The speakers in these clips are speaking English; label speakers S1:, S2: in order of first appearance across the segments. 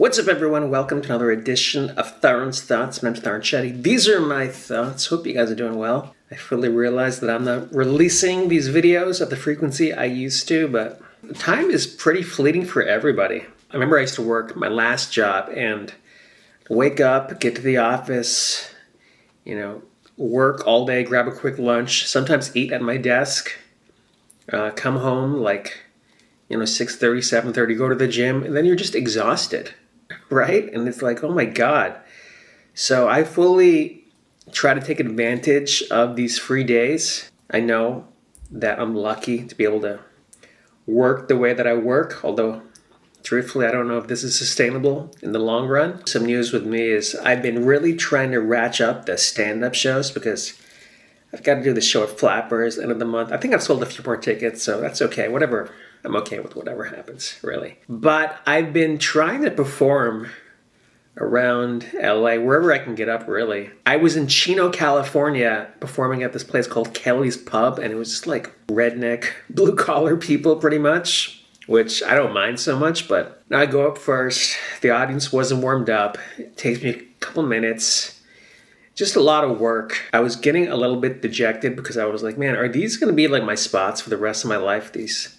S1: What's up, everyone? Welcome to another edition of Tarun's Thoughts. My name's Tarun Shetty. These are my thoughts. Hope you guys are doing well. I fully realize that I'm not releasing these videos at the frequency I used to, but time is pretty fleeting for everybody. I remember I used to work my last job and wake up, get to the office, work all day, grab a quick lunch, sometimes eat at my desk, come home like 6:30, 7:30, go to the gym, and then you're just exhausted, right? And it's like, oh my God. So I fully try to take advantage of these free days. I know that I'm lucky to be able to work the way that I work, although truthfully, I don't know if this is sustainable in the long run. Some news with me is I've been really trying to ratchet up the stand-up shows because I've got to do the show at Flappers end of the month. I think I've sold a few more tickets, so that's okay. Whatever. I'm okay with whatever happens, really. But I've been trying to perform around LA, wherever I can get up, really. I was in Chino, California, performing at this place called Kelly's Pub, and it was just like redneck, blue-collar people, pretty much, which I don't mind so much, but now I go up first. The audience wasn't warmed up. It takes me a couple minutes. Just a lot of work. I was getting a little bit dejected because I was like, man, are these going to be like my spots for the rest of my life? These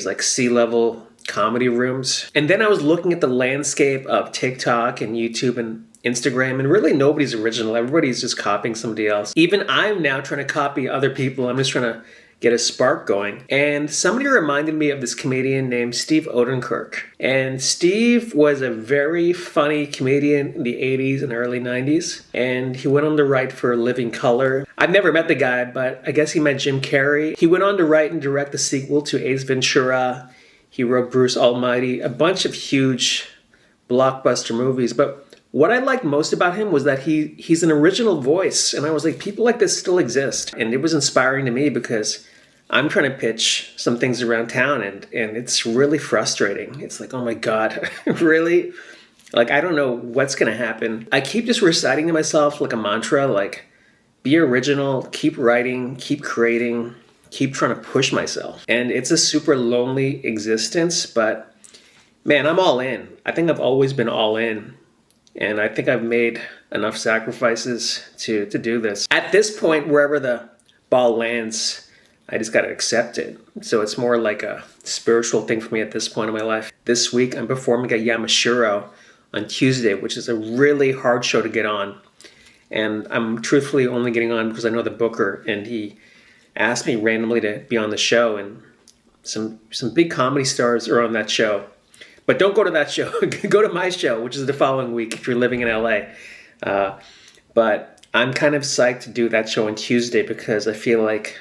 S1: like C-level comedy rooms. And then I was looking at the landscape of TikTok and YouTube and Instagram, and really nobody's original. Everybody's just copying somebody else. Even I'm now trying to copy other people. I'm just trying to get a spark going. And somebody reminded me of this comedian named Steve Oedekirk. And Steve was a very funny comedian in the 80s and early 90s. And he went on to write for Living Color. I've never met the guy, but I guess he met Jim Carrey. He went on to write and direct the sequel to Ace Ventura. He wrote Bruce Almighty, a bunch of huge blockbuster movies. But what I liked most about him was that he's an original voice. And I was like, people like this still exist. And it was inspiring to me because I'm trying to pitch some things around town and it's really frustrating. It's like, oh my God, really? Like, I don't know what's going to happen. I keep just reciting to myself like a mantra, like, be original, keep writing, keep creating, keep trying to push myself. And it's a super lonely existence, but man, I'm all in. I think I've always been all in. And I think I've made enough sacrifices to do this. At this point, wherever the ball lands, I just got to accept it. So it's more like a spiritual thing for me at this point in my life. This week, I'm performing at Yamashiro on Tuesday, which is a really hard show to get on. And I'm truthfully only getting on because I know the booker, and he asked me randomly to be on the show. And some big comedy stars are on that show. But don't go to that show. Go to my show, which is the following week if you're living in LA. But I'm kind of psyched to do that show on Tuesday because I feel like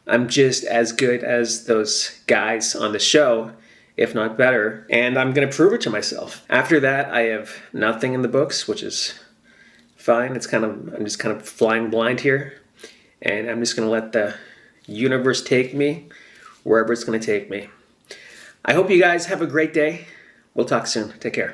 S1: I'm just as good as those guys on the show, if not better, and I'm going to prove it to myself. After that, I have nothing in the books, which is fine. I'm just kind of flying blind here, and I'm just going to let the universe take me wherever it's going to take me. I hope you guys have a great day. We'll talk soon. Take care.